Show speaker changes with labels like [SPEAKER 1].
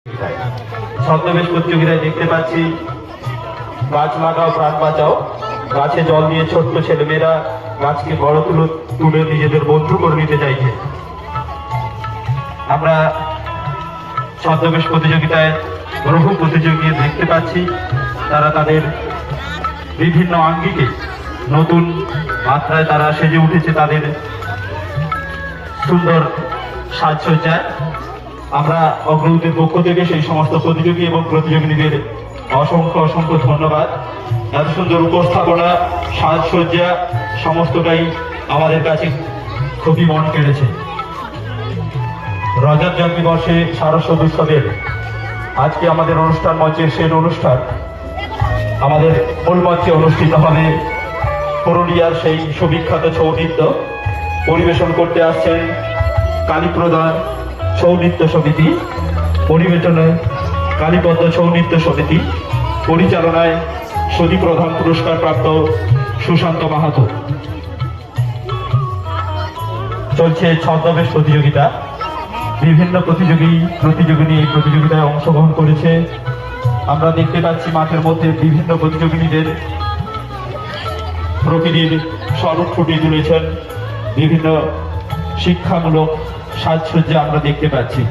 [SPEAKER 1] ছদ্মবেশ প্রতিযোগিতায় দেখতে পাচ্ছি গাছ লাগাও প্রাণ বাঁচাও, গাছে জল দিয়ে ছোট্ট ছেলেমেয়েরা গাছকে বড় তুলে নিজেদের বন্ধু করে নিতে চাইছে। আমরা ছদ্মবেশ প্রতিযোগিতায় বহু প্রতিযোগী দেখতে পাচ্ছি, তারা তাদের বিভিন্ন আঙ্গিকে নতুন মাত্রায় তারা সেজে উঠেছে তাদের সুন্দর সাজসজ্জায়। আমরা অগ্রগতির পক্ষ থেকে সেই সমস্ত প্রতিযোগী এবং প্রতিযোগিনীদের অসংখ্য অসংখ্য ধন্যবাদ। এত সুন্দর উপস্থাপনা, সাজসজ্জা সমস্তটাই আমাদের কাছে খুবই মন কেড়েছে। রজত জয়ন্তী বর্ষে শারস্বত উৎসবের আজকে আমাদের অনুষ্ঠান মঞ্চের শেষ অনুষ্ঠান আমাদের মূল মঞ্চে অনুষ্ঠিত হবে। পুরুলিয়ার সেই সুবিখ্যাত ছৌ নৃত্য পরিবেশন করতে আসছেন কালীপ্রদান ছৌ নৃত্য সমিতি, পরিবেশনায় কালীপদ্ম ছৌ নৃত্য সমিতি, পরিচালনায় সদী প্রধান পুরস্কার প্রাপ্ত সুশান্ত মাহাতো। চলছে ছদ্মবেশ প্রতিযোগিতা। বিভিন্ন প্রতিযোগিনী এই প্রতিযোগিতায় অংশগ্রহণ করেছে। আমরা দেখতে পাচ্ছি মাঠের মধ্যে বিভিন্ন প্রতিযোগিনীদের প্রকৃতির স্বরূপ ফুটিয়ে তুলেছেন, বিভিন্ন শিক্ষামূলক সাজসজ্জা আমরা দেখতে পাচ্ছি।